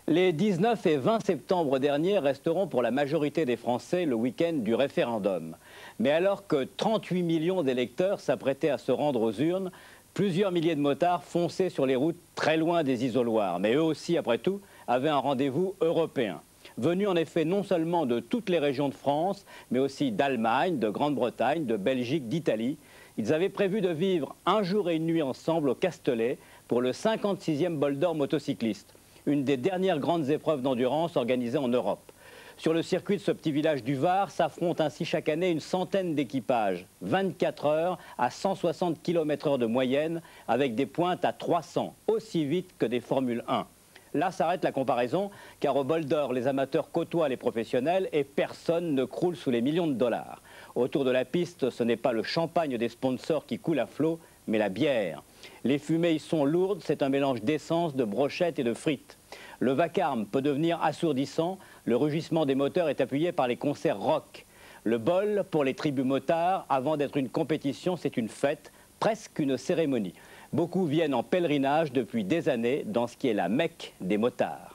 Les 19 et 20 septembre derniers resteront pour la majorité des Français le week-end du référendum. Mais alors que 38 millions d'électeurs s'apprêtaient à se rendre aux urnes, plusieurs milliers de motards fonçaient sur les routes très loin des isoloirs. Mais eux aussi, après tout, avaient un rendez-vous européen. Venus en effet non seulement de toutes les régions de France, mais aussi d'Allemagne, de Grande-Bretagne, de Belgique, d'Italie. Ils avaient prévu de vivre un jour et une nuit ensemble au Castellet pour le 56e Bol d'Or motocycliste, une des dernières grandes épreuves d'endurance organisées en Europe. Sur le circuit de ce petit village du Var s'affrontent ainsi chaque année une centaine d'équipages, 24 heures à 160 km/h de moyenne, avec des pointes à 300, aussi vite que des Formule 1. Là s'arrête la comparaison, car au Bol d'Or, les amateurs côtoient les professionnels et personne ne croule sous les millions de dollars. Autour de la piste, ce n'est pas le champagne des sponsors qui coule à flot, mais la bière. Les fumées y sont lourdes, c'est un mélange d'essence, de brochettes et de frites. Le vacarme peut devenir assourdissant, le rugissement des moteurs est appuyé par les concerts rock. Le bol, pour les tribus motards, avant d'être une compétition, c'est une fête, presque une cérémonie. Beaucoup viennent en pèlerinage depuis des années dans ce qui est la Mecque des motards.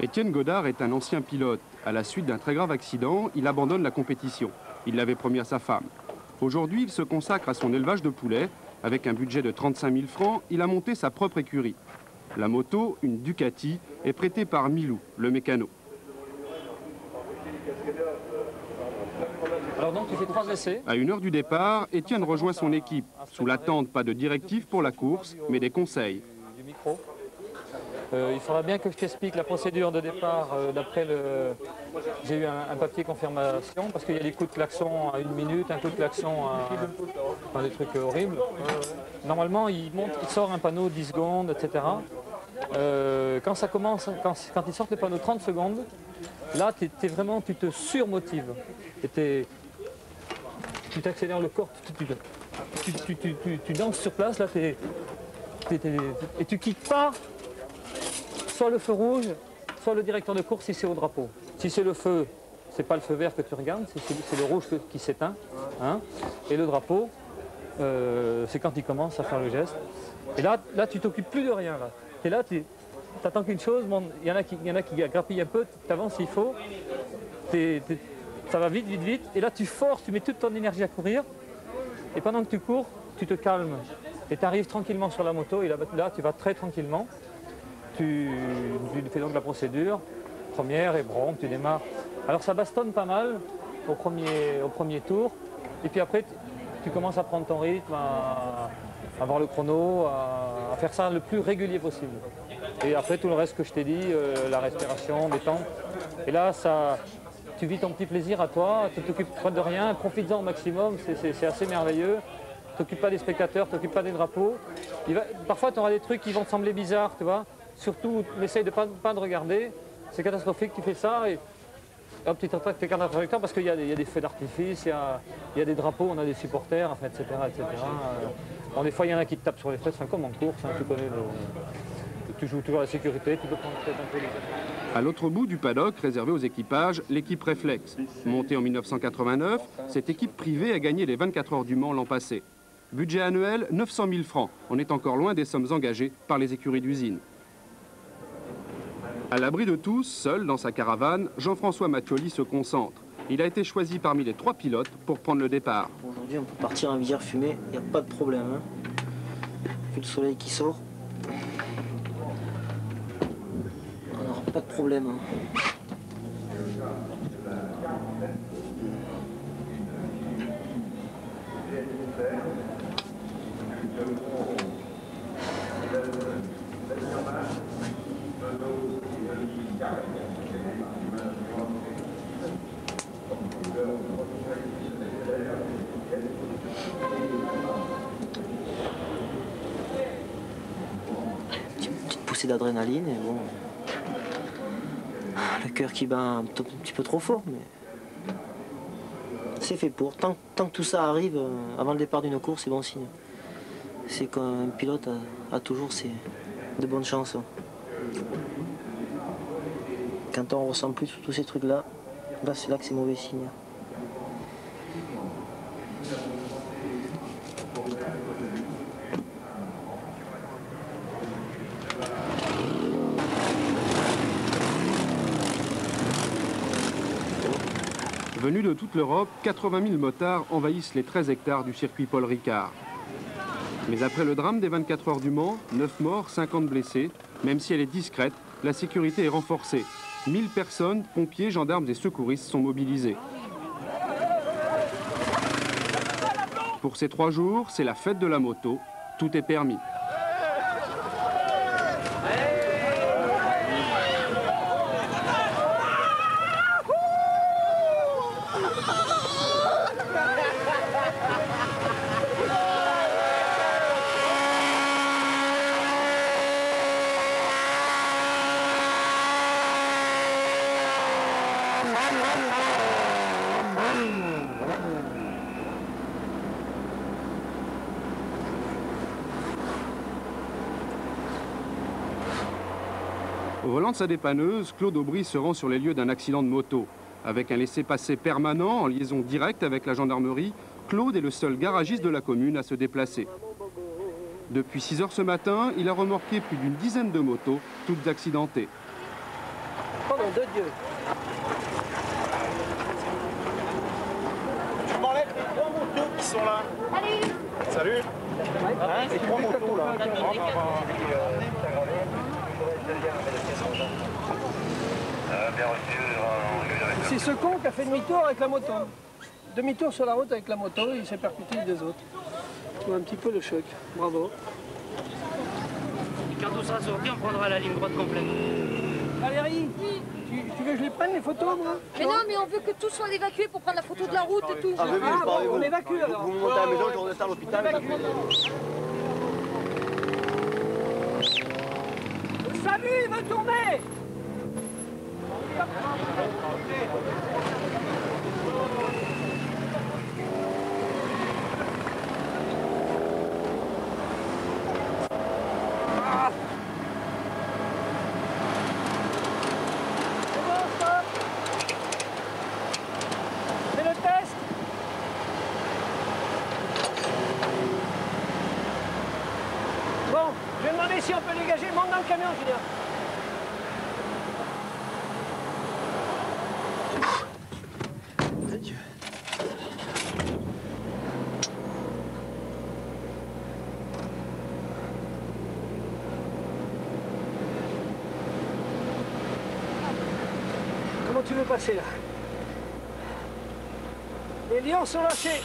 Étienne Godard est un ancien pilote. À la suite d'un très grave accident, il abandonne la compétition. Il l'avait promis à sa femme. Aujourd'hui, il se consacre à son élevage de poulets. Avec un budget de 35 000 francs, il a monté sa propre écurie. La moto, une Ducati, est prêtée par Milou, le mécano. Alors donc tu fais 3 essais. À 1 heure du départ, Étienne rejoint son équipe. Sous l'attente, pas de directive pour la course, mais des conseils. Du micro. Il faudra bien que je t'explique la procédure de départ d'après le... J'ai eu un papier confirmation parce qu'il y a des coups de klaxon à 1 minute, un coup de klaxon à... Enfin, des trucs horribles. Normalement, il sort un panneau 10 secondes, etc. Quand ça commence, quand ils sortent le panneau 30 secondes, là, tu te surmotives. Tu t'accélères le corps, tu danses sur place, là, et tu quittes pas soit le feu rouge, soit le directeur de course si c'est au drapeau. Si c'est le feu, c'est pas le feu vert que tu regardes, c'est le rouge qui s'éteint. Hein, et le drapeau, c'est quand il commence à faire le geste. Et là tu t'occupes plus de rien. Là. Et là, tu attends qu'une chose, il y en a qui grappillent un peu, tu avances s'il faut, ça va vite, vite, vite. Et là, tu forces, tu mets toute ton énergie à courir. Et pendant que tu cours, tu te calmes. Et tu arrives tranquillement sur la moto, et là tu vas très tranquillement. Tu fais donc la procédure, première et brom, tu démarres. Alors ça bastonne pas mal au premier tour, et puis après tu commences à prendre ton rythme, à avoir le chrono, à faire ça le plus régulier possible. Et après tout le reste que je t'ai dit, la respiration, les temps. Et là, tu vis ton petit plaisir à toi, tu t'occupes pas de rien, profites-en au maximum, c'est assez merveilleux. Tu t'occupes pas des spectateurs, tu t'occupes pas des drapeaux. Parfois tu auras des trucs qui vont te sembler bizarres, tu vois. Surtout, n'essaye de pas de regarder, c'est catastrophique, tu fais ça et hop, tu t'attaques tes cartes d'interrupteur parce qu'il y a des feux d'artifice, il y a des drapeaux, on a des supporters, enfin, etc. etc. Bon, des fois, il y en a qui te tapent sur les fesses, enfin, comme en course, hein, tu connais tu joues toujours à la sécurité, tu peux prendre peut-être un peu les... À l'autre bout du paddock, réservé aux équipages, l'équipe Réflexe. Montée en 1989, cette équipe privée a gagné les 24 heures du Mans l'an passé. Budget annuel, 900 000 francs. On est encore loin des sommes engagées par les écuries d'usine. À l'abri de tous, seul dans sa caravane, Jean-François Mattioli se concentre. Il a été choisi parmi les 3 pilotes pour prendre le départ. Aujourd'hui, on peut partir en visière fumée, il n'y a pas de problème. Hein. Vu le soleil qui sort, on n'aura pas de problème. Hein. poussée d'adrénaline et bon, le cœur qui bat un petit peu trop fort, mais c'est fait pour. Tant que tout ça arrive avant le départ d'une course, c'est bon signe. C'est qu'un pilote a toujours de bonnes chances. Quand on ressent plus tous ces trucs-là, c'est là que c'est mauvais signe. Venus de toute l'Europe, 80 000 motards envahissent les 13 hectares du circuit Paul Ricard. Mais après le drame des 24 heures du Mans, 9 morts, 50 blessés, même si elle est discrète, la sécurité est renforcée. 1000 personnes, pompiers, gendarmes et secouristes sont mobilisés. Pour ces 3 jours, c'est la fête de la moto. Tout est permis. Au volant de sa dépanneuse, Claude Aubry se rend sur les lieux d'un accident de moto. Avec un laissez-passer permanent en liaison directe avec la gendarmerie, Claude est le seul garagiste de la commune à se déplacer. Depuis 6 heures ce matin, il a remorqué plus d'une dizaine de motos, toutes accidentées. Oh mon Dieu! Je m'enlève les 3 motos qui sont là. Salut! Salut! Les 3 motos là. C'est ce con qui a fait demi-tour avec la moto. Demi-tour sur la route avec la moto, il s'est percuté les 2 autres. Tu vois un petit peu le choc. Bravo. Quand tout sera sorti, on prendra la ligne droite complète. Valérie, tu veux que je les prenne les photos, moi? Mais non, mais on veut que tout soit évacué pour prendre la photo de la route et tout. Ah, oui, je parle avec on vous. évacue alors. Vous me montez à la maison, je redescends à l'hôpital. Salut, il veut tourner! Si on peut dégager, monte dans le camion, Julien. Adieu. Comment tu veux passer là? Les lions sont lâchés.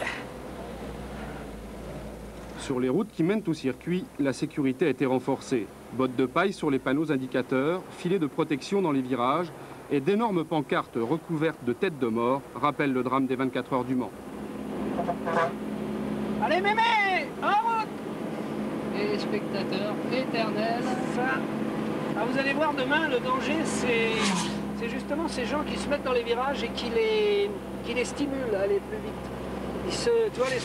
Sur les routes qui mènent au circuit, la sécurité a été renforcée. Bottes de paille sur les panneaux indicateurs, filets de protection dans les virages et d'énormes pancartes recouvertes de têtes de mort rappellent le drame des 24 heures du Mans. Allez mémé, en route! Et spectateurs éternels. Vous allez voir demain, le danger, c'est justement ces gens qui se mettent dans les virages et qui les stimulent à aller plus vite. Tu vois, les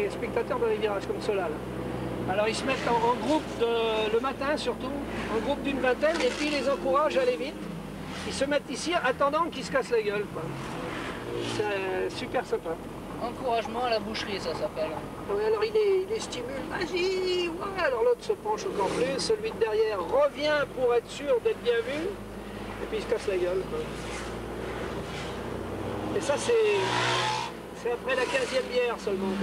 spectateurs dans les virages comme ceux-là. Alors ils se mettent en groupe le matin surtout, en groupe d'une vingtaine, et puis ils les encouragent à aller vite. Ils se mettent ici attendant qu'ils se cassent la gueule. C'est super sympa. Encouragement à la boucherie, ça s'appelle. Ouais, alors il les stimule, vas-y, ouais. Alors l'autre se penche encore plus, celui de derrière revient pour être sûr d'être bien vu, et puis il se casse la gueule. Et ça c'est après la 15e bière seulement.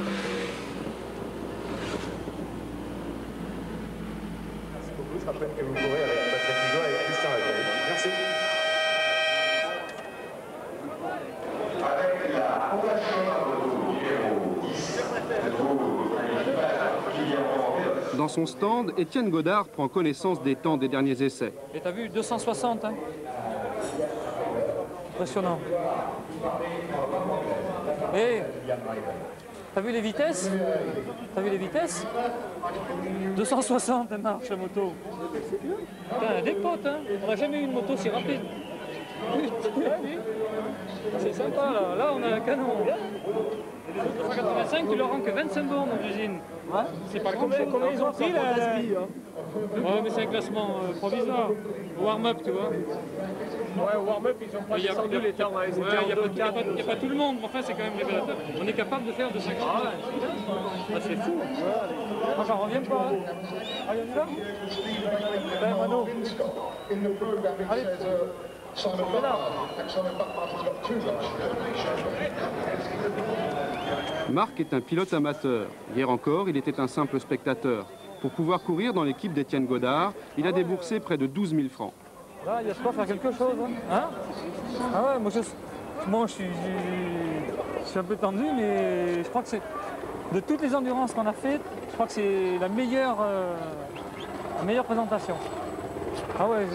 Merci beaucoup, je rappelle que vous courez avec Patrick Rigaud et Christian Laguerre. Merci. Avec la fondation numéro 10, Dans son stand, Étienne Godard prend connaissance des temps des derniers essais. Et t'as vu, 260, hein? Impressionnant. Et T'as vu les vitesses? T'as vu les vitesses? 260 elle marche la moto. Putain, des potes, hein. On n'a jamais eu une moto si rapide. Putain, c'est sympa là. Là on a un canon. 285, tu leur rends que 25 bornes aux usines. C'est pas comme combien ils ont pris là. Ouais, mais c'est un classement provisoire. Warm-up, tu vois. Ouais, au warm-up, ils ont pas descendu les temps. Il n'y a pas tout le monde, mais enfin c'est quand même révélateur. On est capable de faire 250. Ah, c'est fou. Moi j'en reviens pas. Ah, il y a une femme? Ben, Mano. Allez. Marc est un pilote amateur. Hier encore, il était un simple spectateur. Pour pouvoir courir dans l'équipe d'Étienne Godard, il a déboursé près de 12 000 francs. Là, il y a de quoi faire quelque chose. Hein, ah ouais, moi je suis un peu tendu, mais je crois que c'est... De toutes les endurances qu'on a faites, je crois que c'est la meilleure présentation. Ah ouais,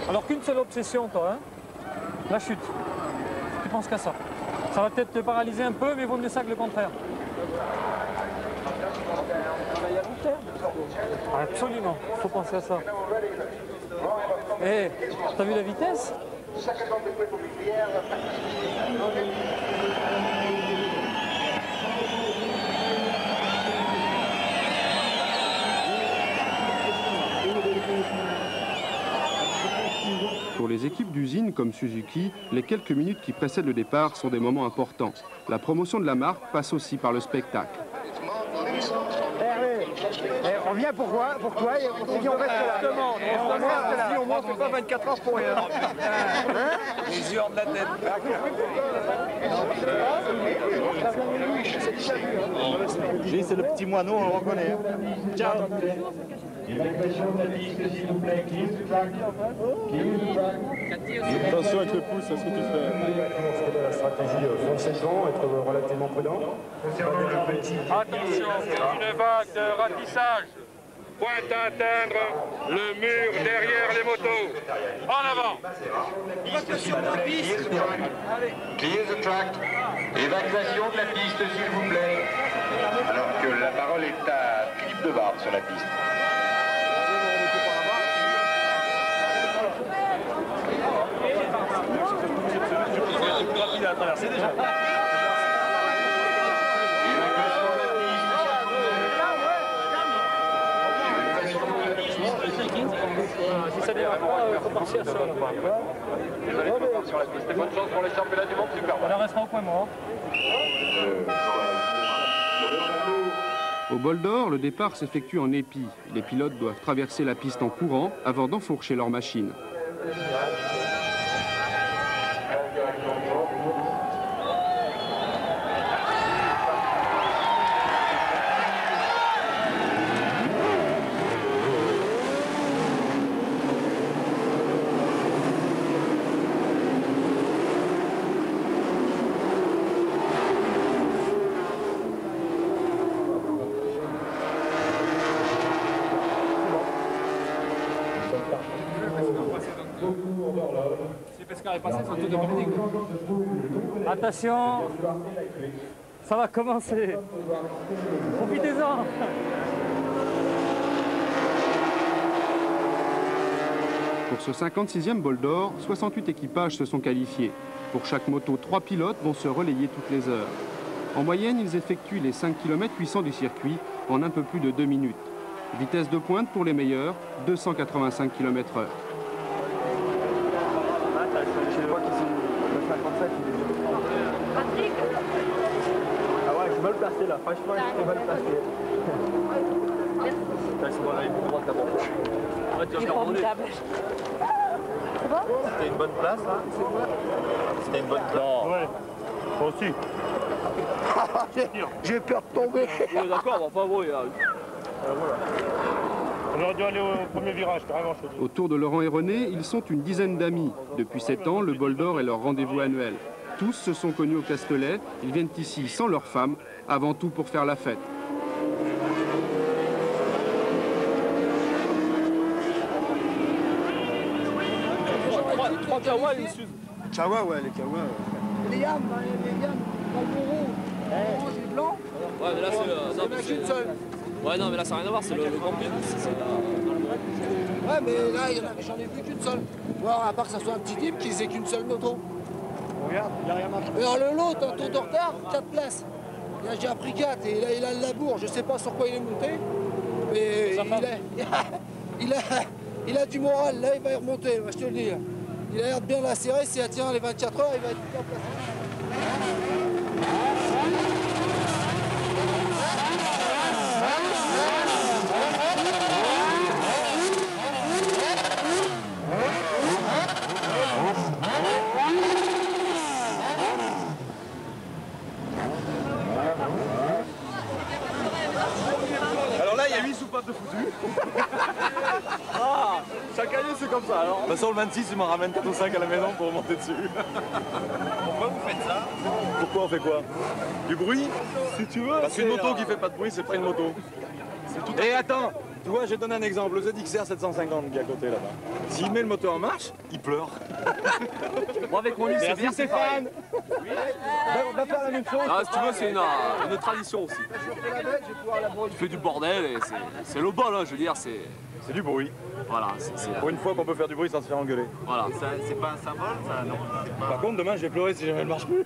alors qu'une seule obsession, toi, hein, la chute. Tu penses qu'à ça. Ça va peut-être te paralyser un peu, mais vaut mieux ça que le contraire. Ah, absolument, il faut penser à ça. Eh, t'as vu la vitesse? Pour les équipes d'usine comme Suzuki, les quelques minutes qui précèdent le départ sont des moments importants. La promotion de la marque passe aussi par le spectacle. On vient pour toi et on s'est dit on reste là. On monte pas 24 heures pour rien. Les yeux en de la tête. J'ai c'est le petit moineau, on le reconnaît. Ciao. Attention avec le pouce, c'est ce que tu fais. La stratégie fond 7 ans, être relativement prudent. Attention, une vague de ratissage. Pointe à atteindre le mur derrière les motos. En avant. Clear the track. Évacuation de la piste, s'il vous plaît. Alors que la parole est à Philippe Debarde sur la piste. Rapide à traverser déjà. Si ça dérape pas, il faut partir sur la piste. Bonne chance pour les championnats du monde, super. On en restera au point mort. Au bol d'or, le départ s'effectue en épi. Les pilotes doivent traverser la piste en courant avant d'enfourcher leur machine. Attention, ça va commencer. Profitez-en. Pour ce 56e bol d'or, 68 équipages se sont qualifiés. Pour chaque moto, 3 pilotes vont se relayer toutes les heures. En moyenne, ils effectuent les 5 km 800 du circuit en un peu plus de 2 minutes. Vitesse de pointe pour les meilleurs, 285 km/h. Ah ouais, je suis mal placé là, franchement, je suis mal placé. C'était une bonne place là? C'était une bonne place. Ouais, moi aussi. J'ai peur de tomber. D'accord, bon, pas vrai. On aurait dû aller au premier virage, carrément. Autour de Laurent et René, ils sont une dizaine d'amis. Depuis 7 ans, le bol d'or est leur rendez-vous annuel. Tous se sont connus au Castellet. Ils viennent ici sans leurs femmes, avant tout pour faire la fête. Trois kawas et une Suze. Kawa, ouais, les kawas. Les yams, dans le bourreau, orange et blanc. Ouais, mais là, c'est il n'y en a qu'une seule. Ouais, non, mais là, ça n'a rien à voir, c'est le camping. Ouais, mais là, j'en ai vu qu'une seule. Bon, à part que ça soit un petit type qui sait qu'une seule moto. Regarde, il n'y a rien à faire. Et alors l'autre, un tour de retard, 4 places. Là, j'ai appris 4 et là, il a le labour. Je sais pas sur quoi il est monté, mais il a du moral. Là, il va y remonter, je te le dis. Il a l'air de bien la serrer. Si elle tient les 24 heures, il va être bien placé. Alors là, il y a 8 soupapes de foutu. Ah, chaque année, c'est comme ça alors. De toute façon, le 26, il m'en ramène 4 ou 5 à la maison pour monter dessus. Pourquoi vous faites ça? Pourquoi on fait quoi? Du bruit? Si tu veux. Parce qu'une moto qui fait pas de bruit, c'est pas une moto. Et attends, tu vois, je vais te donner un exemple. Le ZXR 750 qui est à côté là-bas. S'il met le moteur en marche, il pleure. Moi, avec mon livre, c'est bien, Stéphane. On va faire la même chose. Ah, si tu veux, c'est une tradition aussi. Tu fais du bordel et c'est le bol, hein, je veux dire, c'est... C'est du bruit. Voilà, pour une fois qu'on peut faire du bruit sans se faire engueuler. Voilà. C'est pas un symbole, ça, non? Par contre, demain, je vais pleurer si jamais elle marche plus.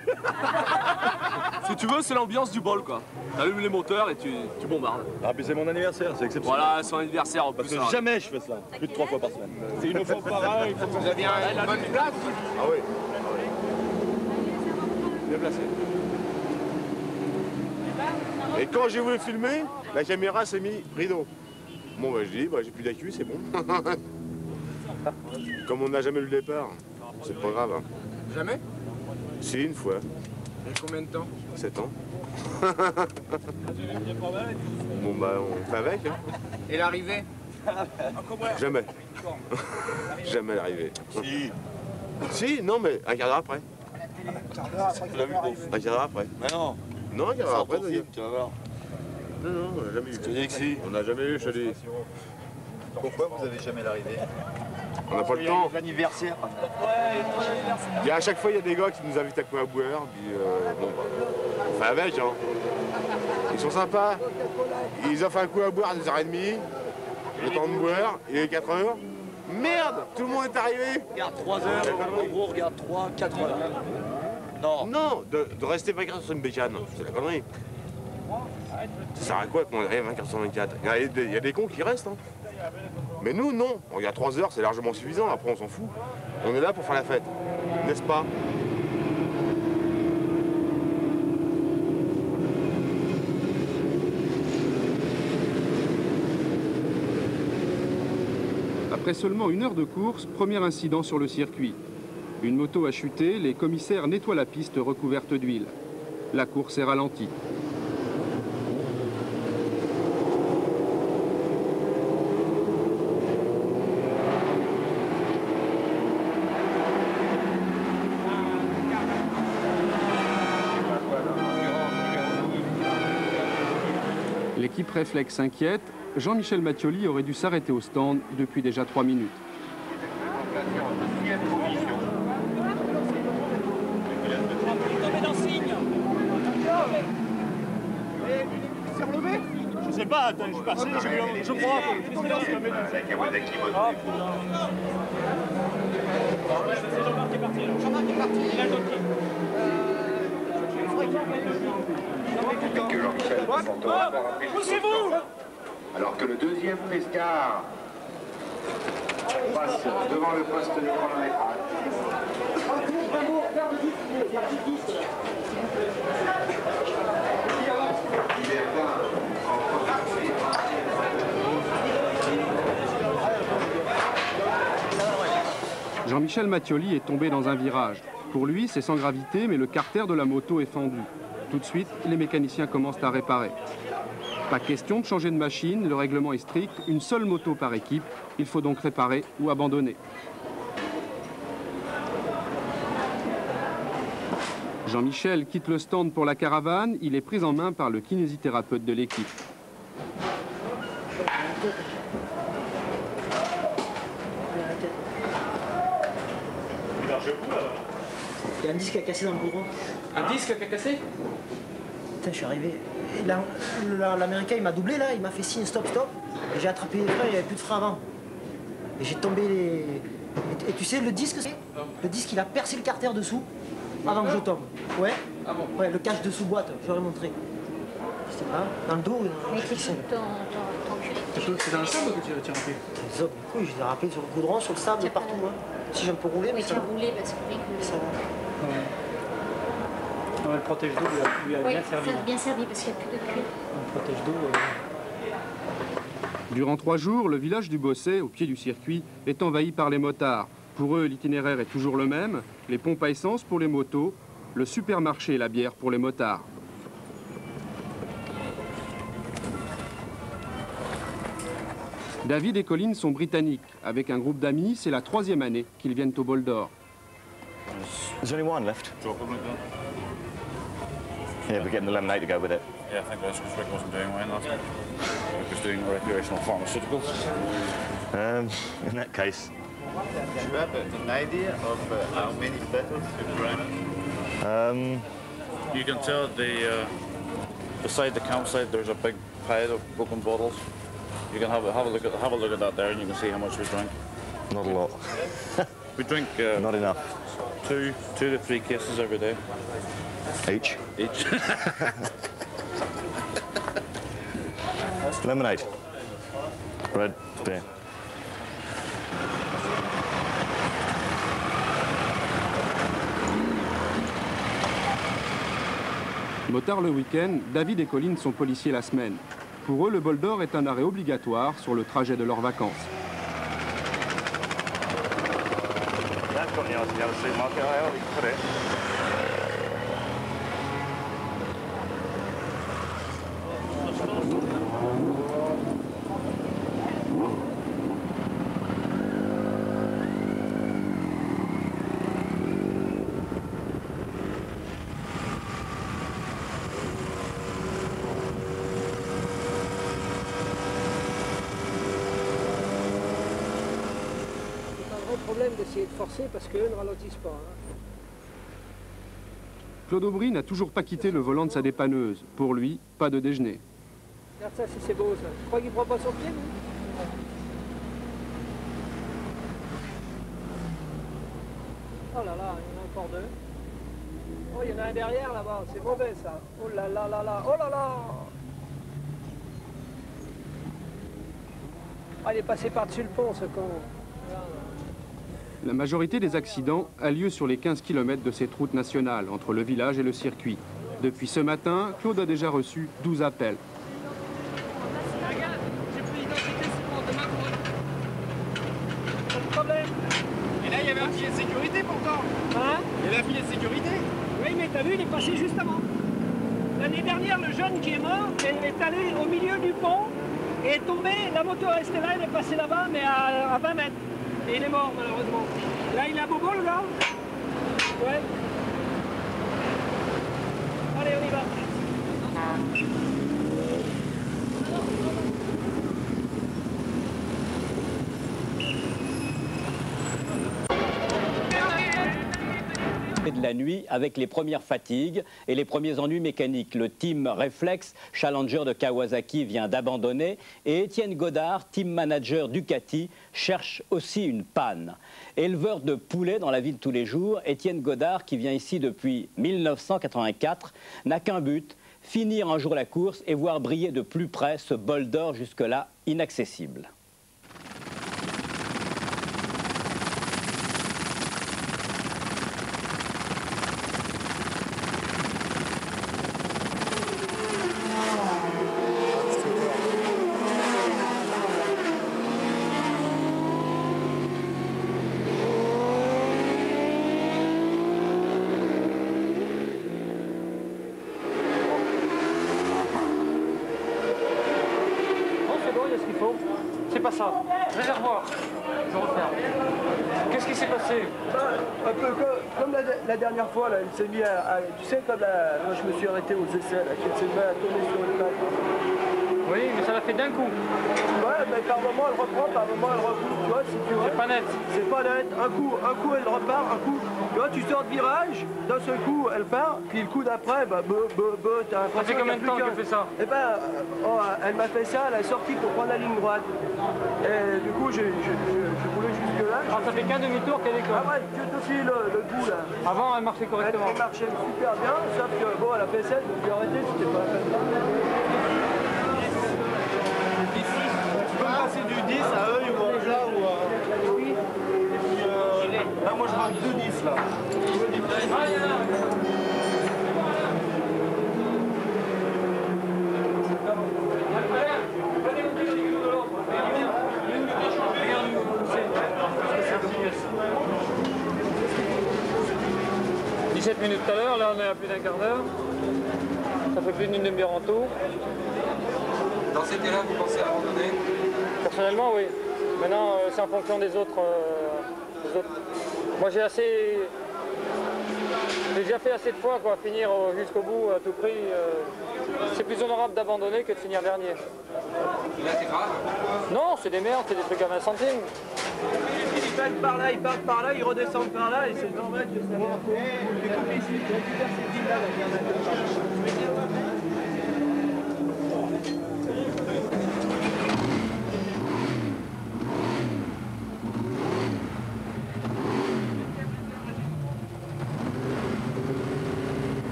Si tu veux, c'est l'ambiance du bol, quoi. T'allumes les moteurs et tu bombardes. Ah, puis c'est mon anniversaire, c'est exceptionnel. Voilà, son anniversaire en plus. Parce que jamais je fais ça, plus de 3 fois par semaine. C'est une fois par an, il faut que ça vienne à une bonne place. Ah oui. Bien placé. Et quand j'ai voulu filmer, la caméra s'est mis rideau. Bon, bah, je dis, bah, j'ai plus d'accu, c'est bon. Comme on n'a jamais eu le départ, c'est pas grave. Hein. Jamais? Si, une fois. Et combien de temps? 7 ans. Bon, bah, on fait avec. Hein. Et l'arrivée? Jamais. Jamais l'arrivée. Si. Si, non, mais un quart d'heure après. Un quart d'heure après. Mais non. Non, un quart d'heure après. Tu vas voir. Non, non, on n'a jamais eu. Je te dis que si. On n'a jamais eu, je te dis. Pourquoi vous n'avez jamais l'arrivée? On n'a pas le temps. L'anniversaire. Il y a, à chaque fois, il y a des gars qui nous invitent à quoi à boire. Puis, bon, on fait avec, hein. Ils sont sympas. Ils offrent un coup à boire à 2h30. Le temps de boire, il est 4h. Merde, tout le monde est arrivé. Regarde, 3 heures, en gros, regarde 3, 4 heures. Non. Non, de rester 24 sur une bécane, c'est la connerie. Ça sert à quoi qu'on arrive 24 sur 24? Il y a des cons qui restent, hein. Mais nous, non. On regarde 3 heures, c'est largement suffisant. Après, on s'en fout. On est là pour faire la fête, n'est-ce pas? Après seulement 1 heure de course, premier incident sur le circuit. Une moto a chuté, les commissaires nettoient la piste recouverte d'huile. La course est ralentie. L'équipe réflexe s'inquiète. Jean-Michel Mattioli aurait dû s'arrêter au stand depuis déjà 3 minutes. C'est relevé? Je sais pas, attends, je suis passé, je crois. Jean-Marc est parti. Jean-Marc est parti. Il a le dossier. Poussez-vous! Alors que le deuxième pescar passe devant le poste de chronométrage. Jean-Michel Mattioli est tombé dans un virage. Pour lui, c'est sans gravité, mais le carter de la moto est fendu. Tout de suite, les mécaniciens commencent à réparer. Pas question de changer de machine, le règlement est strict, une seule moto par équipe. Il faut donc réparer ou abandonner. Jean-Michel quitte le stand pour la caravane, il est pris en main par le kinésithérapeute de l'équipe. Il y a un disque qui a cassé dans le goudron. Un disque qui a cassé? Putain, je suis arrivé. L'Américain, il m'a doublé là, il m'a fait signe stop, stop. Et j'ai attrapé les freins, il n'y avait plus de frein avant. Et j'ai tombé les... Et tu sais, le disque, il a percé le carter dessous avant que je tombe. Ouais. Ah bon? Ouais, le cache dessous boîte, je l'aurais montré. C'était là, dans le dos. Avec les coups de ton cul. C'est dans le sable que tu as rappelé? Oui, je l'ai rappelé sur le goudron, sur le sable, partout. Hein. Si j'ai un peu roulé, mais tu as roulé parce que ça va. Ouais. Non, le protège d'eau lui a bien servi. Ça a bien servi parce qu'il n'y a plus de cuir. Le protège d'eau. Durant 3 jours, le village du Bosset, au pied du circuit, est envahi par les motards. Pour eux, l'itinéraire est toujours le même, les pompes à essence pour les motos, le supermarché et la bière pour les motards. David et Colin sont britanniques. Avec un groupe d'amis, c'est la 3e année qu'ils viennent au Bol d'Or. There's only one left. Yeah, we're getting the lemonade to go with it. Yeah, I think that's because Rick wasn't doing wine last night. Rick was doing recreational pharmaceuticals. In that case. Do you have an idea of how many bottles you drank? You can tell beside the campsite there's a big pile of broken bottles. You can have a look at that there, and you can see how much we drank. Not a lot. We drink not enough. 2 to 3 cases every day. Each. Each. Lemonade. Bread, beer. Motard le week-end, David et Colin sont policiers la semaine. Pour eux, le Bol d'Or est un arrêt obligatoire sur le trajet de leurs vacances. Problème d'essayer de forcer parce qu'eux ne ralentissent pas. Hein. Claude Aubry n'a toujours pas quitté le volant de sa dépanneuse. Pour lui, pas de déjeuner. Regarde ça, si c'est beau ça. Tu crois qu'il prend pas son pied, lui? Oh là là, il y en a encore 2. Oh, il y en a un derrière là-bas, c'est mauvais ça. Oh là là là là, oh là là. Ah, il est passé par-dessus le pont, ce con. La majorité des accidents a lieu sur les 15 km de cette route nationale, entre le village et le circuit. Depuis ce matin, Claude a déjà reçu 12 appels. Regarde, j'ai pris l'identité, c'est bon, demain pas de problème. Et là, il y avait un filet de sécurité pourtant. Hein? Il y avait un filet de sécurité. Oui, mais t'as vu, il est passé juste avant. L'année dernière, le jeune qui est mort est allé au milieu du pont et est tombé. La moto est restée là, il est passé là-bas, mais à 20 mètres. Et il est mort, malheureusement. Là, il a bobo, le gars? Ouais. Allez, on y va. De la nuit avec les premières fatigues et les premiers ennuis mécaniques. Le team Reflex, Challenger de Kawasaki, vient d'abandonner et Étienne Godard, team manager Ducati, cherche aussi une panne. Éleveur de poulets dans la vie de tous les jours, Étienne Godard, qui vient ici depuis 1984, n'a qu'un but, finir un jour la course et voir briller de plus près ce bol d'or jusque-là inaccessible. C'est pas ça. Réservoir. Je referme. Qu'est-ce qui s'est passé? Un peu comme la dernière fois, là, il s'est mis à... Tu sais, comme quand je me suis arrêté aux essais, là, qu'il s'est mis à tourner sur une plaque. Oui, mais ça l'a fait d'un coup. Ouais, mais par moment elle reprend, par moment elle repousse, tu vois, si tu veux. C'est pas net. C'est pas net. Un coup elle repart, un coup, tu vois, tu sors de virage, d'un seul coup, elle part, puis le coup d'après, bah, t'as l'impression. Ça fait combien de temps qu'elle fait ça? Eh ben, elle m'a fait ça, elle a sorti pour prendre la ligne droite. Et du coup, je voulais jusque là. Ah, ça fait qu'un demi-tour qu'elle est quoi? Ah ouais, que depuis le coup là. Avant, elle marchait correctement. Elle marchait super bien, sauf que bon, elle a fait 7, donc j'ai arrêté, c'était pas la peine. Tu peux me passer du 10 à œil ou à plat ou à... Oui. Et puis là, moi je marque 2-10 là. « 17 minutes tout à l'heure, là on est à plus d'un quart d'heure. Ça fait plus d'une demi-heure en tout. Dans cet élan, vous pensez abandonner? Personnellement, oui. Maintenant, c'est en fonction des autres. Moi, j'ai déjà fait assez de fois, quoi, finir jusqu'au bout à tout prix. C'est plus honorable d'abandonner que de finir dernier. Là, c'est grave? Non, c'est des merdes, c'est des trucs à 20 centimes. Ils partent par là, ils redescendent par là, et c'est normal que ça va. Les complices, ils récupèrent ces villes-là,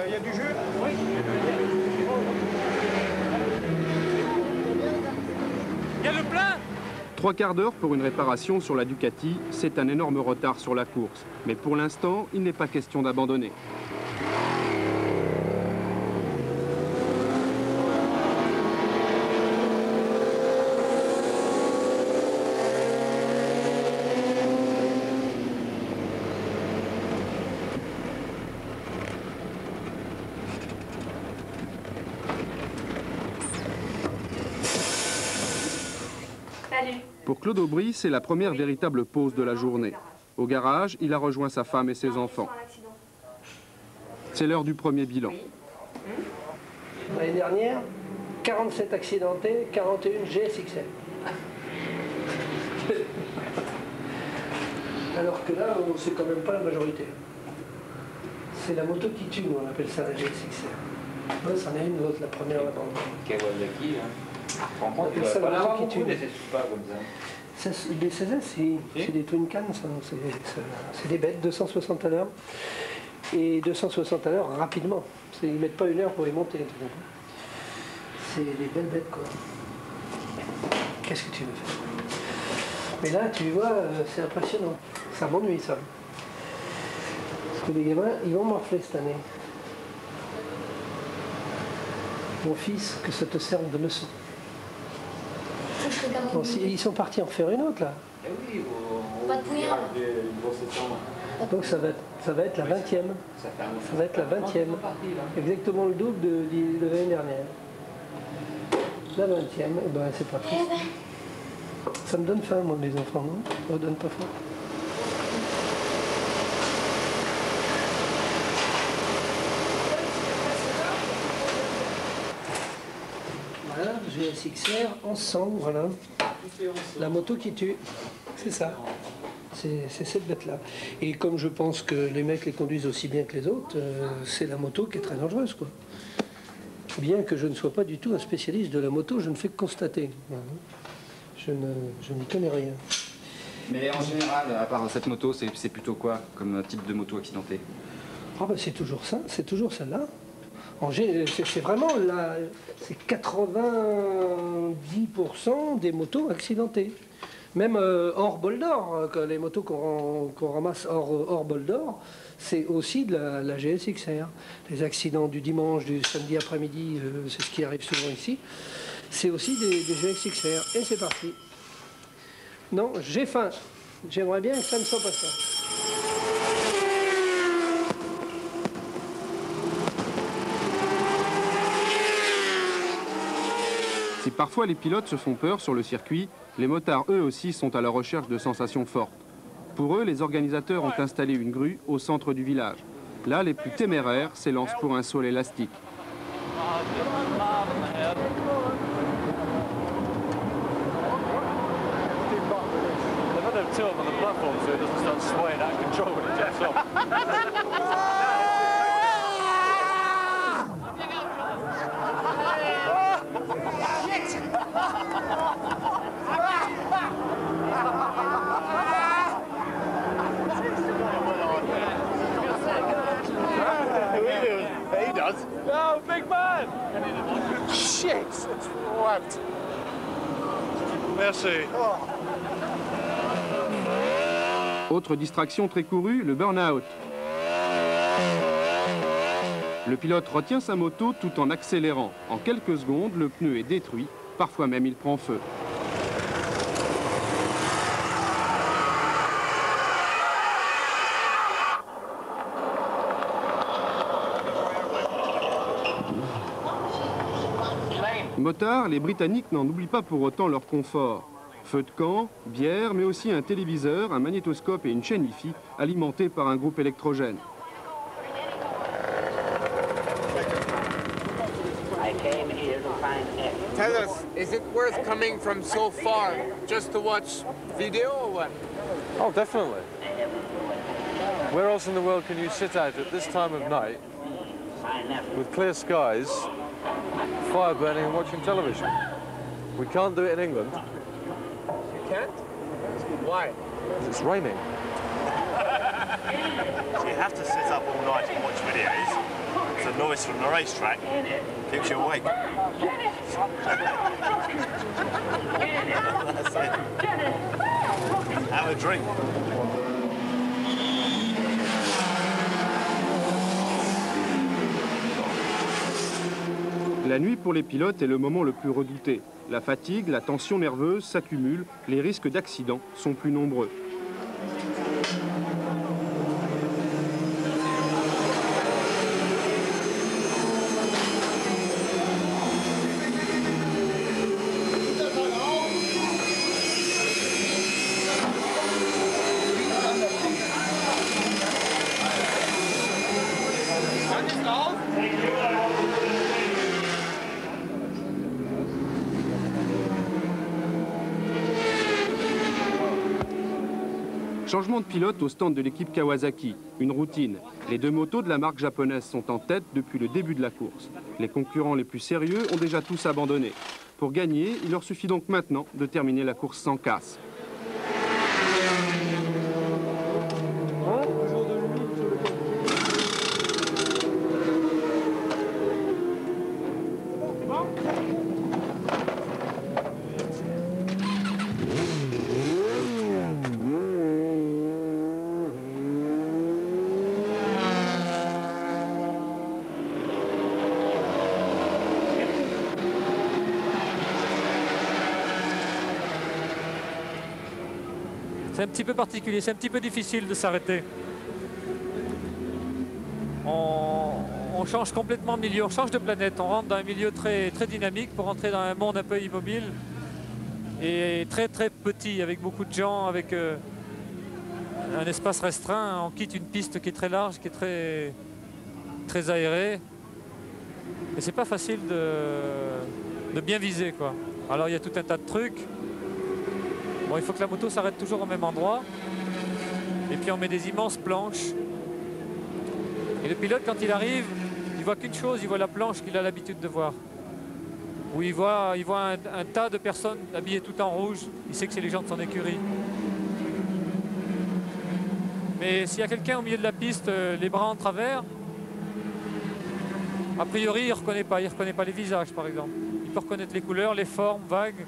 il y a du jus? Oui. 3 quarts d'heure pour une réparation sur la Ducati, c'est un énorme retard sur la course. Mais pour l'instant, il n'est pas question d'abandonner. Pour Claude Aubry, c'est la première véritable pause de la journée. Au garage, il a rejoint sa femme et ses enfants. C'est l'heure du premier bilan. L'année dernière, 47 accidentés, 41 GSXL. Alors que là, c'est quand même pas la majorité. C'est la moto qui tue, on appelle ça la GSXL. Ouais, c'en est une, l'autre, la première, la bande. Kawasaki, hein. Ça pas va l'avoir qui tue. beaucoup, des pas comme ça. Les 16S, c'est des twin cans, c'est des bêtes, 260 à l'heure. Et 260 à l'heure rapidement. Ils ne mettent pas une heure pour les monter. C'est des belles bêtes, quoi. Qu'est-ce que tu veux faire? Mais là, tu vois, c'est impressionnant. Ça m'ennuie, ça. Parce que les gamins, ils vont morfler cette année. Mon fils, que ça te serve de leçon. Bon, ils sont partis en faire une autre, là. Pas de pouillard. Donc ça va être la 20e. Ça va être la 20e. Exactement le double de l'année dernière. La 20e, eh ben, c'est pas triste. Ça me donne faim, moi, les enfants, non? Ça me donne pas faim. Voilà, GSXR en sang, voilà. La moto qui tue, c'est ça. C'est cette bête-là. Et comme je pense que les mecs les conduisent aussi bien que les autres, c'est la moto qui est très dangereuse, quoi. Bien que je ne sois pas du tout un spécialiste de la moto, je ne fais que constater. Je n'y connais rien. Mais en général, à part cette moto, c'est plutôt quoi comme type de moto accidentée? Ah ben c'est toujours ça, c'est toujours celle-là. C'est vraiment c'est 90% des motos accidentées. Même hors bol d'or, les motos qu'on ramasse hors bol d'or, c'est aussi de la GSXR. Les accidents du dimanche, du samedi après-midi, c'est ce qui arrive souvent ici. C'est aussi des GSXR. Et c'est parti. Non, j'ai faim. J'aimerais bien que ça ne soit pas ça. Si parfois les pilotes se font peur sur le circuit, les motards eux aussi sont à la recherche de sensations fortes. Pour eux, les organisateurs ont installé une grue au centre du village. Là, les plus téméraires s'élancent pour un saut à l'élastique. toe up on the platform so it doesn't start swaying out of control when it jumps up. He does. No, big man! Shit, it's whacked. Merci. Autre distraction très courue, le burn-out. Le pilote retient sa moto tout en accélérant. En quelques secondes, le pneu est détruit, parfois même il prend feu. Motards, les Britanniques n'en oublient pas pour autant leur confort. Feu de camp, bière, mais aussi un téléviseur, un magnétoscope et une chaîne Wi-Fi alimentés par un groupe électrogène. Tell us, is it worth coming from so far just to watch video or what? Oh, definitely. Where else in the world can you sit out at this time of night with clear skies, fire burning and watching television? We can't do it in England. You can't? Why? It's raining. So you have to sit up all night and watch videos. It's the noise from the racetrack keeps you awake. That's it. Have a drink. La nuit pour les pilotes est le moment le plus redouté. La fatigue, la tension nerveuse s'accumulent, les risques d'accident sont plus nombreux. Changement de pilote au stand de l'équipe Kawasaki, une routine. Les deux motos de la marque japonaise sont en tête depuis le début de la course. Les concurrents les plus sérieux ont déjà tous abandonné. Pour gagner, il leur suffit donc maintenant de terminer la course sans casse. C'est un petit peu particulier, c'est un petit peu difficile de s'arrêter. On change complètement de milieu, on change de planète, on rentre dans un milieu très, très dynamique pour rentrer dans un monde un peu immobile et très très petit, avec beaucoup de gens, avec un espace restreint. On quitte une piste qui est très large, qui est très, très aérée. Et c'est pas facile de bien viser, quoi. Alors il y a tout un tas de trucs. Bon, il faut que la moto s'arrête toujours au même endroit. Et puis on met des immenses planches. Et le pilote, quand il arrive, il voit qu'une chose, il voit la planche qu'il a l'habitude de voir. Où il voit un tas de personnes habillées tout en rouge. Il sait que c'est les gens de son écurie. Mais s'il y a quelqu'un au milieu de la piste, les bras en travers, a priori, il ne reconnaît pas les visages, par exemple. Il peut reconnaître les couleurs, les formes vagues.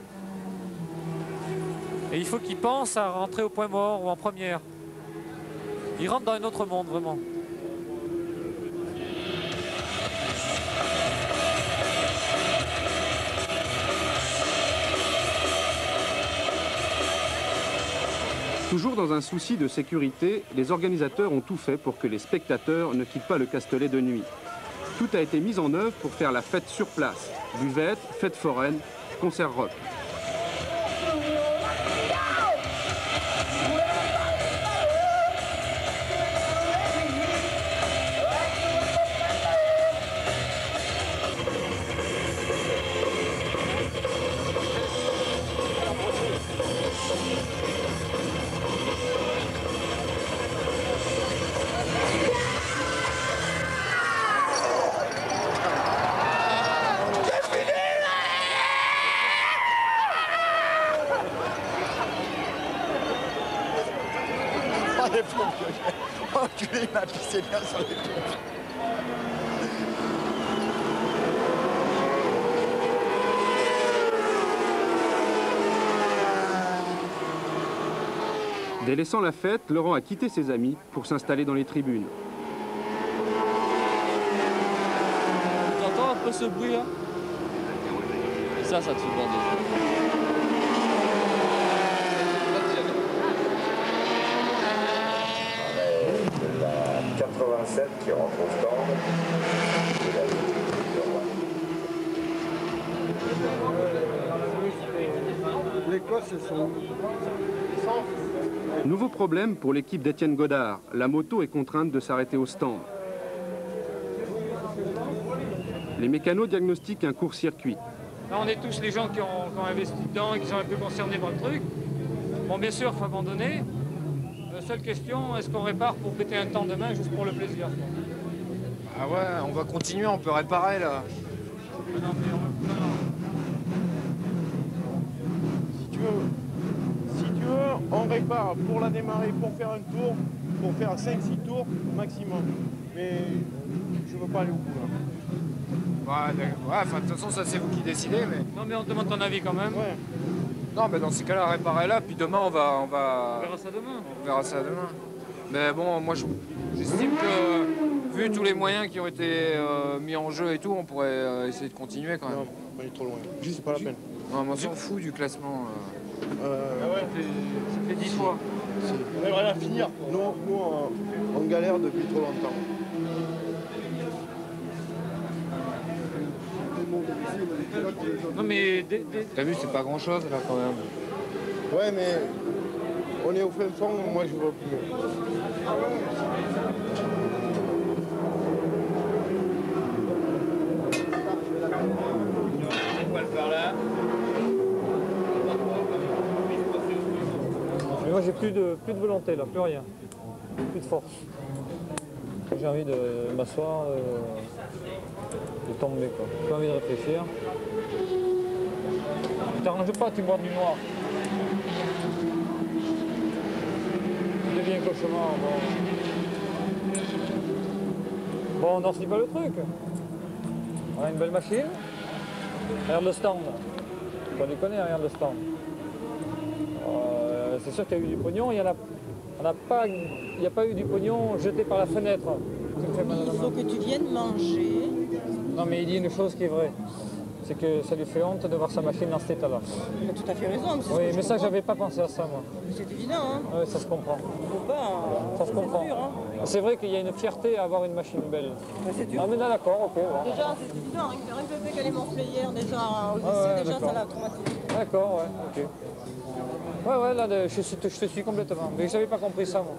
Et il faut qu'il pense à rentrer au point mort ou en première. Il rentre dans un autre monde, vraiment. Toujours dans un souci de sécurité, les organisateurs ont tout fait pour que les spectateurs ne quittent pas le Castellet de nuit. Tout a été mis en œuvre pour faire la fête sur place. Buvette, fête foraine, concert rock. Ah, les pompiers. Oh, enculé, il m'a pissé bien sur les pompiers. Délaissant la fête, Laurent a quitté ses amis pour s'installer dans les tribunes. Tu entends un peu ce bruit là? Et ça te fait bander. 87 qui rentre au stand. L'Écosse, c'est son... Nouveau problème pour l'équipe d'Étienne Godard. La moto est contrainte de s'arrêter au stand. Les mécanos diagnostiquent un court-circuit. Là, on est tous les gens qui ont investi dedans et qui sont un peu concernés par le truc. Bon, bien sûr, il faut abandonner. Seule question, est-ce qu'on répare pour péter un temps demain juste pour le plaisir? Ah ouais, on va continuer, on peut réparer là. Non, mais Si tu veux, on répare pour la démarrer, pour faire un tour, pour faire 5-6 tours maximum. Mais je veux pas aller au bout là. Ouais, enfin, de toute façon, ça c'est vous qui décidez, mais... Non, mais on te demande ton avis quand même. Ouais. Non, mais dans ces cas-là, réparer là, puis demain, on va... On verra ça demain. On verra ça demain. Mais bon, moi, j'estime que, vu tous les moyens qui ont été mis en jeu et tout, on pourrait essayer de continuer quand même. Non, on est trop loin. C'est pas la peine. Non, mais on s'en fout du classement. Ah ouais, ça fait 10 fois. On aimerait la finir. Nous, on galère depuis trop longtemps. Non mais... T'as vu, c'est pas grand-chose là quand même. Ouais, mais on est au fin fond, moi je vois plus. Mais moi j'ai plus de volonté là, plus rien. Plus de force. J'ai envie de m'asseoir, de tomber quoi. J'ai pas envie de réfléchir. Tu t'arranges pas, tu bois du noir. Tu deviens cauchemar. Bon, on n'en pas le truc. On a une belle machine. Regarde le stand. On les connaît, regarde le stand. C'est sûr qu'il y a eu du pognon, il n'y a pas eu du pognon jeté par la fenêtre. Il faut que tu viennes manger. Non mais il dit une chose qui est vraie, c'est que ça lui fait honte de voir sa machine dans cet état-là. Il a tout à fait raison. Oui, mais ça, j'avais pas pensé à ça, moi. C'est évident, hein. Oui, ça se comprend. Faut pas, ça se comprend. Hein. C'est vrai qu'il y a une fierté à avoir une machine belle. C'est dur. Ah mais là, d'accord, ok. Bon. Déjà, c'est évident, rien que le fait qu'elle est morflée hier, déjà, au lycée, déjà, ça l'a traumatisé. D'accord, ouais, ok. Ouais, là, je te suis complètement. Mais je n'avais pas compris ça, moi.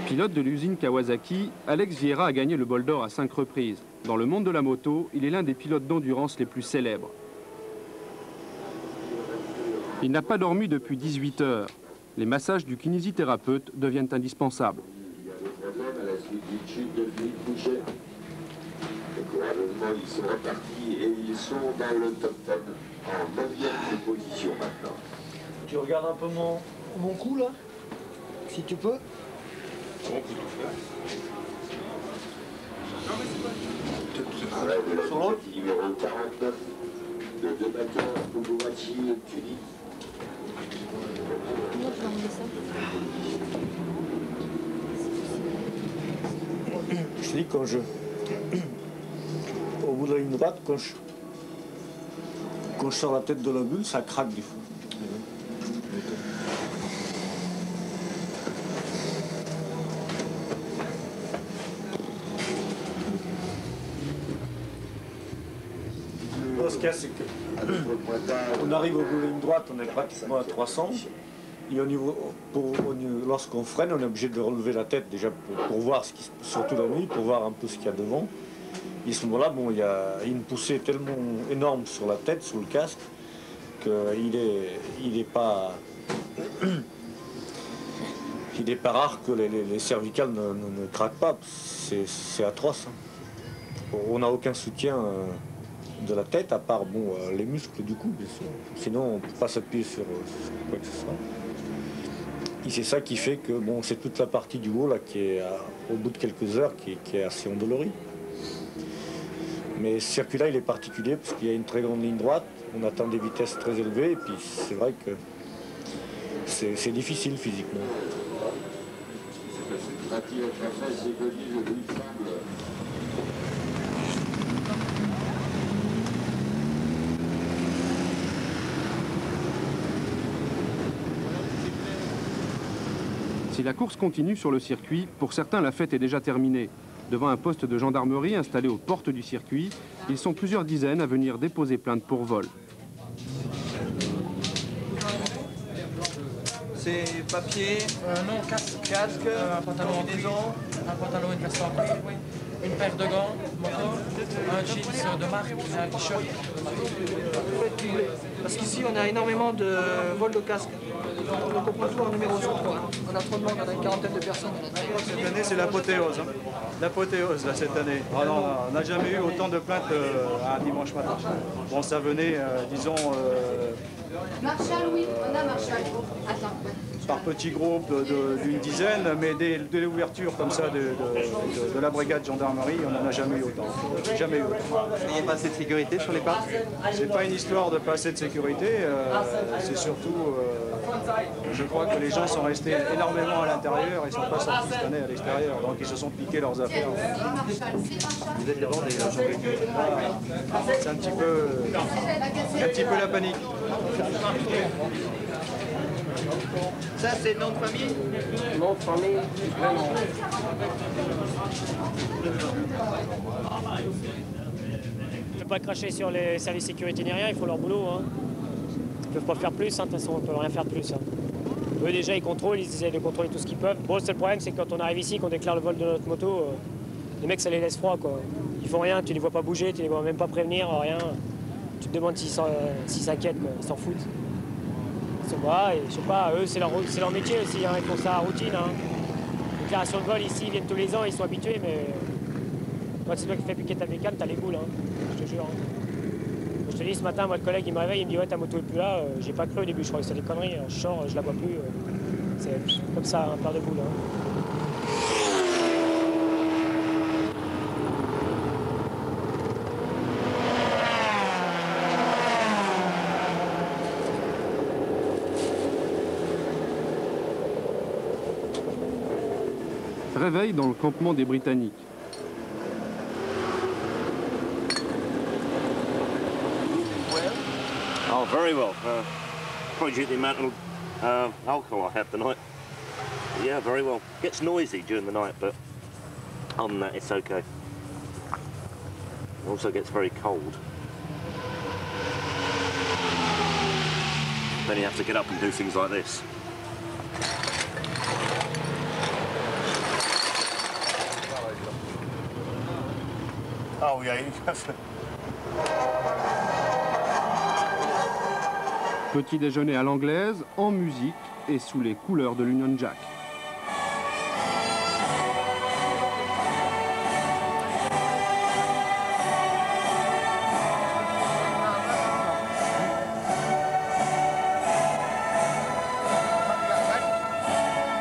Pilote de l'usine Kawasaki, Alex Vieira a gagné le bol d'or à 5 reprises. Dans le monde de la moto, il est l'un des pilotes d'endurance les plus célèbres. Il n'a pas dormi depuis 18 heures. Les massages du kinésithérapeute deviennent indispensables. Il y a des problèmes à la suite d'une chute de Philippe Boucher. Et probablement, ils sont repartis et ils sont dans le top 10, en 9e position maintenant. Tu regardes un peu mon cou là, si tu peux. Arrête de la tentative numéro 49 de Debacker, Pogovaci et Tudy. Je te dis quand je... Au bout de la ligne droite, quand je sors la tête de la bulle, ça craque des fois. qu'il y a, c'est qu'on arrive au bout de ligne droite, on est pratiquement à 300. Et lorsqu'on freine, on est obligé de relever la tête déjà pour voir, surtout la nuit, pour voir un peu ce qu'il y a devant. Et à ce moment-là, bon, il y a une poussée tellement énorme sur la tête, sur le casque, qu'il est pas... Il n'est pas rare que les cervicales ne craquent pas. C'est atroce. Hein. On n'a aucun soutien de la tête, à part bon, les muscles du cou, bien sûr. Sinon, on ne peut pas s'appuyer sur quoi que ce soit. Et c'est ça qui fait que bon, c'est toute la partie du haut là, qui est, au bout de quelques heures, qui est assez endolorie. Mais ce circuit-là, il est particulier parce qu'il y a une très grande ligne droite, on atteint des vitesses très élevées, et puis c'est vrai que c'est difficile physiquement. Si la course continue sur le circuit, pour certains la fête est déjà terminée. Devant un poste de gendarmerie installé aux portes du circuit, ils sont plusieurs dizaines à venir déposer plainte pour vol. C'est papier, non, casque, un pantalon en cuir, un pantalon, une veste en cuir, oui. Une paire de gants, un jeans de marque, un t-shirt de marque. Parce qu'ici, on a énormément de vols de casque. Donc on prend tout en numéro 3. On a trop de monde, on a une quarantaine de personnes. Cette année, c'est l'apothéose. Hein. L'apothéose, là, cette année. Oh non, on n'a jamais eu autant de plaintes un dimanche matin. Bon, ça venait, disons... Marshall, oui, on a Marshall. Attends. Par petits groupes d'une dizaine, mais dès l'ouverture comme ça de la brigade gendarmerie, on n'en a jamais eu autant. Jamais eu autant. Il n'y a pas assez de sécurité sur les parcs? C'est pas une histoire de pas assez de sécurité, c'est surtout, je crois que les gens sont restés énormément à l'intérieur et ne sont pas sortis cette année à l'extérieur, donc ils se sont piqués leurs affaires. Vous êtes devant des gens. C'est un petit peu la panique. Ça, c'est le nom de famille? Nom de famille, vraiment. Je ne peux pas cracher sur les services de sécurité ni rien, ils font leur boulot. Hein. Ils ne peuvent pas faire plus, hein. De toute façon, on ne peut rien faire de plus. Hein. Eux, déjà, ils contrôlent, ils essaient de contrôler tout ce qu'ils peuvent. Bon, le seul problème, c'est que quand on arrive ici, qu'on déclare le vol de notre moto, les mecs, ça les laisse froid, quoi. Ils font rien, tu les vois pas bouger, tu les vois même pas prévenir, rien. Tu te demandes s'ils s'inquiètent, quoi. Ils s'en foutent. Ils sont bas et je sais pas, eux, c'est leur métier aussi, hein. Ils font ça à routine. Hein. Déclaration de vol, ici, ils viennent tous les ans, ils sont habitués, mais quand c'est toi qui fais piquer ta bécane, t'as les boules, hein. Je te jure. Hein. Je te dis, ce matin, moi, le collègue, il me réveille, il me dit, ouais, ta moto est plus là. J'ai pas cru au début, je crois que c'est des conneries. Je sors, je la vois plus. C'est comme ça, un paire de boules. Hein. Réveil dans le campement des Britanniques. Oh, very well. Probably due to the amount of alcohol I had tonight. Yeah, very well. Gets noisy during the night, but other than that, it's okay. It also gets very cold. Then you have to get up and do things like this. Oh yeah, Petit déjeuner à l'anglaise, en musique et sous les couleurs de l'Union Jack.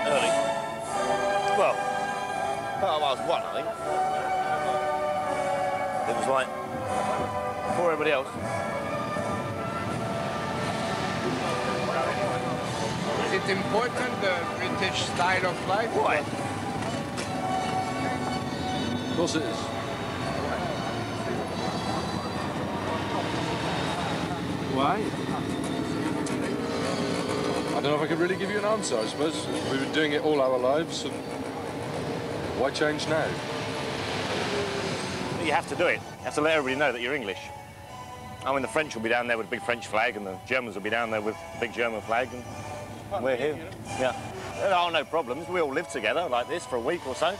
Early. Well, about I was one, I think. It was like before everybody else. Is it important, the British style of life? Why? Of course it is. Why? I don't know if I could really give you an answer, I suppose. We've been doing it all our lives, and why change now? You have to do it. You have to let everybody know that you're English. I mean, the French will be down there with a big French flag, and the Germans will be down there with a big German flag, and we're here. Yeah. There are no problems. We all live together like this for a week or so.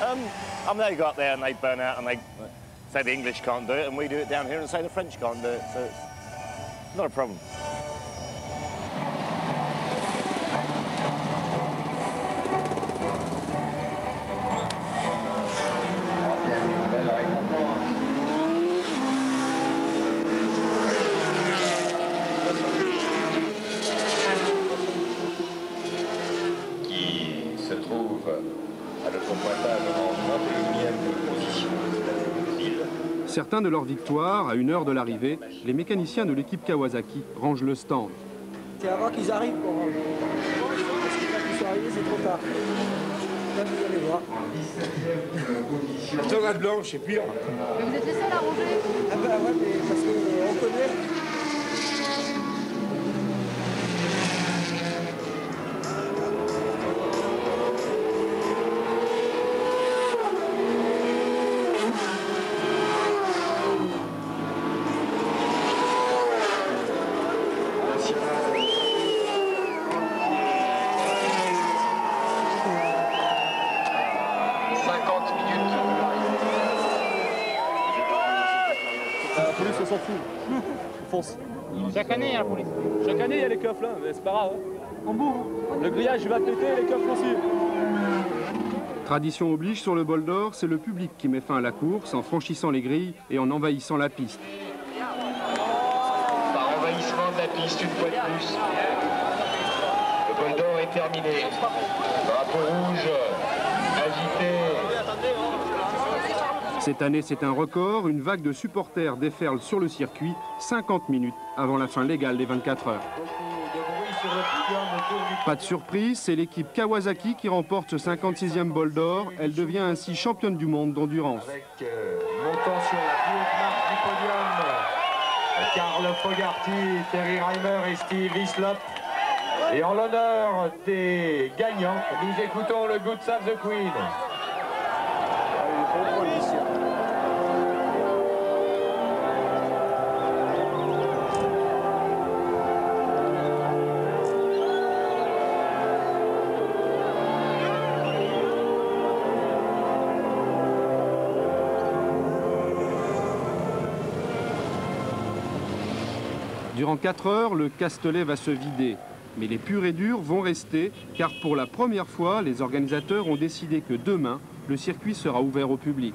I mean, they go up there and they burn out and they say the English can't do it, and we do it down here and say the French can't do it, so it's not a problem. Certains de leur victoire, à 1 heure de l'arrivée, les mécaniciens de l'équipe Kawasaki rangent le stand. C'est avant qu'ils arrivent pour ranger. Parce que quand ils sont arrivés, c'est trop tard. Là, vous allez voir. La tomate blanche, c'est pire. Mais vous êtes les seuls à ranger? Ah bah ouais, mais parce qu'on connaît. On s'en fout. On fonce. Chaque année, il y a la police. Chaque année, il y a les keufs là, mais c'est pas grave. On bourre. Le grillage il va péter, les keufs aussi. Tradition oblige sur le bol d'or, c'est le public qui met fin à la course en franchissant les grilles et en envahissant la piste. Par envahissement de la piste une fois de plus. Le bol d'or est terminé. Drapeau rouge, agité. Cette année, c'est un record. Une vague de supporters déferle sur le circuit 50 minutes avant la fin légale des 24 heures. Pas de surprise, c'est l'équipe Kawasaki qui remporte ce 56e bol d'or. Elle devient ainsi championne du monde d'endurance. Montant sur la plus haute marque du podium, Karl Fogarty, Terry Reimer et Steve Hislop. Et en l'honneur des gagnants, nous écoutons le Good Save the Queen. Durant 4 heures, le Castellet va se vider. Mais les purs et durs vont rester, car pour la première fois, les organisateurs ont décidé que demain, le circuit sera ouvert au public.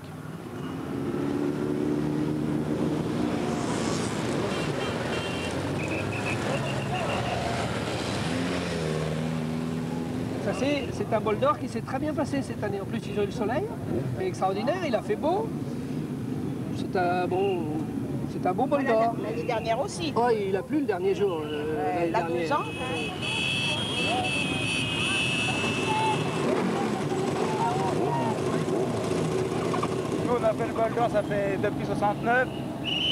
Ça c'est un bol d'or qui s'est très bien passé cette année. En plus, ils ont eu le soleil, c'est extraordinaire, il a fait beau. C'est un bon bol d'or. L'année dernière aussi. Oh, il a plu le dernier jour. Il a 12 ans. Nous, on a fait le bol d'or, ça fait depuis 69.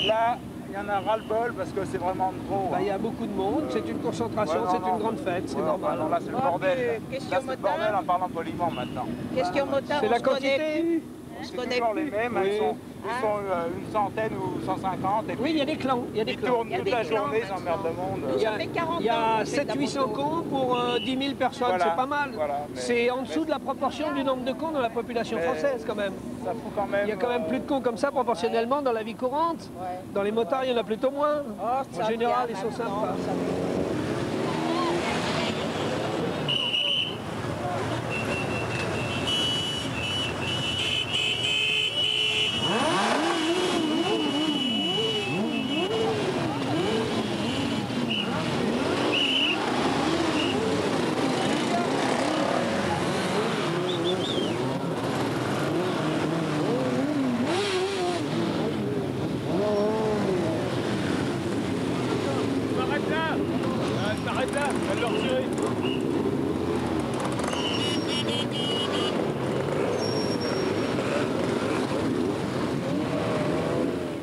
Là, il y en a ras-le-bol parce que c'est vraiment trop. Il y a beaucoup de monde, c'est une concentration, c'est une grande fête, c'est normal. Là, c'est le bordel. Là, c'est le bordel en parlant poliment maintenant. Question motard, c'est la quantité. C'est toujours les mêmes, ils sont une centaine ou 150. Et oui, il y a des clans. Ils tournent toute la journée, ils emmerdent le monde. Il y a 700-800 cons pour 10 000 personnes, voilà, c'est pas mal. Voilà, c'est en dessous de la proportion du nombre de cons dans la population française quand même. Ça fout quand même. Il y a quand même plus de cons comme ça proportionnellement dans la vie courante. Ouais. Dans les motards, il y en a plutôt moins. En général, ils sont sympas.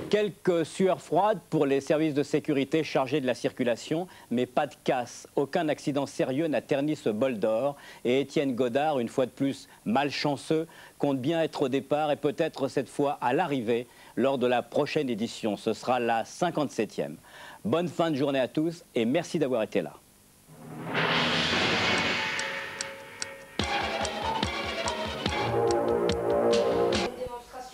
Quelques sueurs froides pour les services de sécurité chargés de la circulation, mais pas de casse. Aucun accident sérieux n'a terni ce bol d'or. Et Étienne Godard, une fois de plus malchanceux, compte bien être au départ et peut-être cette fois à l'arrivée lors de la prochaine édition. Ce sera la 57e. Bonne fin de journée à tous et merci d'avoir été là.